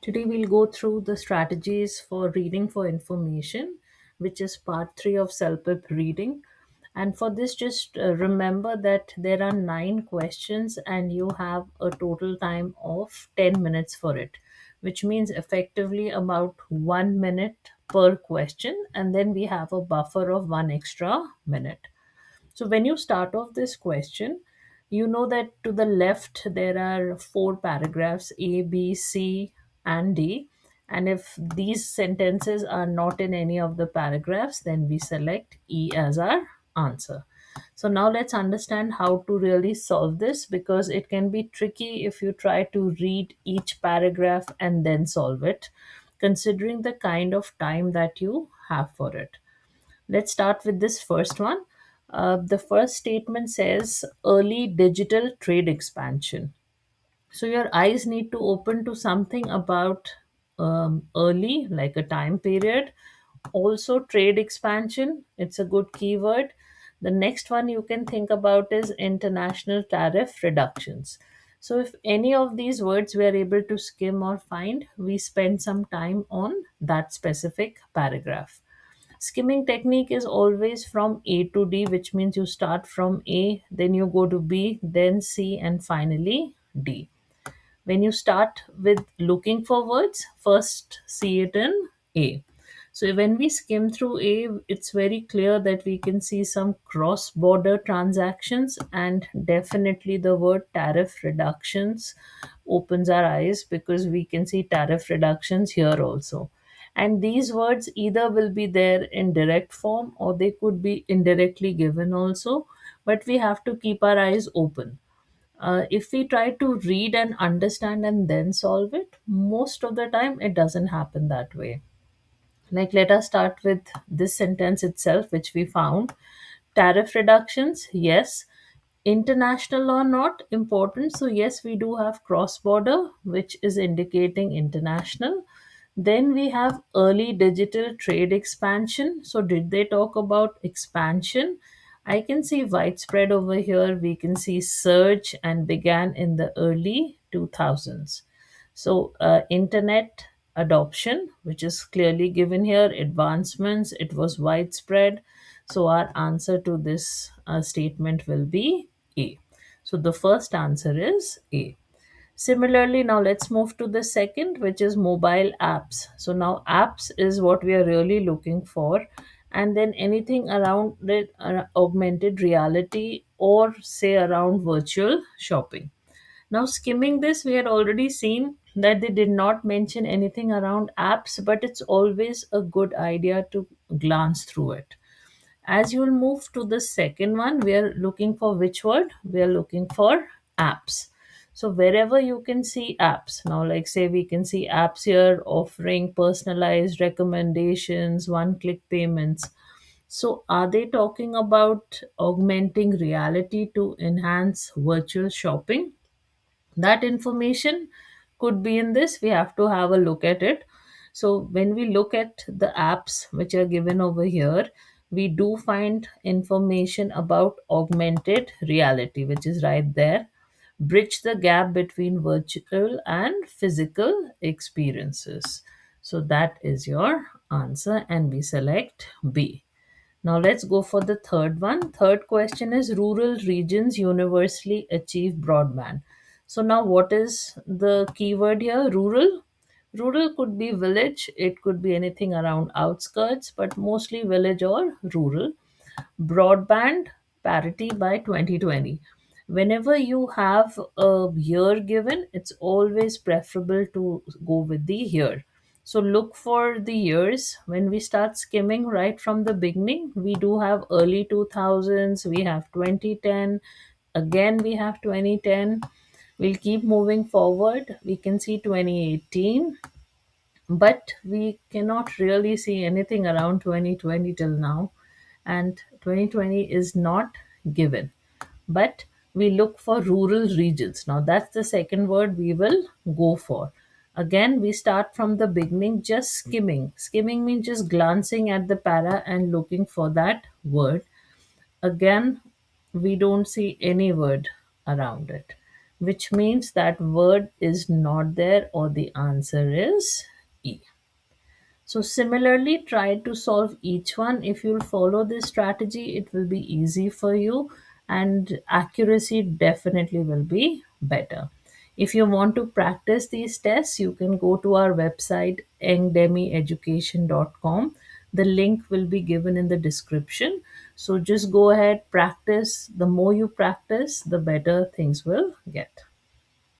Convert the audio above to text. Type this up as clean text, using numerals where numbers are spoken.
Today we'll go through the strategies for reading for information, which is part 3 of CELPIP Reading. And for this, just remember that there are 9 questions and you have a total time of 10 minutes for it, which means effectively about 1 minute per question. And then we have a buffer of 1 extra minute. So when you start off this question, you know that to the left there are 4 paragraphs A, B, C, and D. And if these sentences are not in any of the paragraphs, then we select E as our answer. So now let's understand how to really solve this, because it can be tricky if you try to read each paragraph and then solve it, considering the kind of time that you have for it. Let's start with this first one. The first statement says early digital trade expansion. So your eyes need to open to something about early, like a time period. Also, trade expansion, it's a good keyword. The next one you can think about is international tariff reductions. So, if any of these words we are able to skim or find, we spend some time on that specific paragraph. Skimming technique is always from A to D, which means you start from A, then you go to B, then C, and finally D. When you start with looking for words, first see it in A. So when we skim through A, it's very clear that we can see some cross border transactions, and definitely the word tariff reductions opens our eyes, because we can see tariff reductions here also. And these words either will be there in direct form or they could be indirectly given also, but we have to keep our eyes open. If we try to read and understand and then solve it, most of the time it doesn't happen that way. Like, let us start with this sentence itself, which we found. Tariff reductions, yes. International law, not important. So, yes, we do have cross border, which is indicating international. Then we have early digital trade expansion. So, did they talk about expansion? I can see widespread over here. We can see surge and began in the early 2000s. So, internet adoption, which is clearly given here, advancements, it was widespread. So, our answer to this statement will be A. So, the first answer is A. Similarly, now let's move to the second, which is mobile apps. So, now apps is what we are really looking for, and then anything around it, augmented reality, or say around virtual shopping. Now, skimming this, we had already seen that they did not mention anything around apps, but it's always a good idea to glance through it. As you will move to the second one, we are looking for which word? We are looking for apps. So, wherever you can see apps, now, like say, we can see apps here offering personalized recommendations, one click payments. So, are they talking about augmenting reality to enhance virtual shopping? That information could be in this. We have to have a look at it. So when we look at the apps which are given over here, we do find information about augmented reality, which is right there. Bridge the gap between virtual and physical experiences. So that is your answer, and we select B. Now let's go for the third one. Third question is rural regions universally achieve broadband. So now what is the keyword here? Rural. Rural could be village, it could be anything around outskirts, but mostly village or rural. Broadband parity by 2020. Whenever you have a year given, it's always preferable to go with the year. So look for the years. When we start skimming right from the beginning, we do have early 2000s, we have 2010, again we have 2010. We'll keep moving forward. We can see 2018, but we cannot really see anything around 2020 till now, and 2020 is not given. But we look for rural regions. Now that's the second word we will go for. Again, we start from the beginning, just skimming means just glancing at the para and looking for that word. Again, we don't see any word around it. which means that word is not there or the answer is E. So similarly, try to solve each one. If you'll follow this strategy, it will be easy for you and accuracy definitely will be better. If you want to practice these tests, you can go to our website engdemyeducation.com. The link will be given in the description. So just go ahead, practice. The more you practice, the better things will get.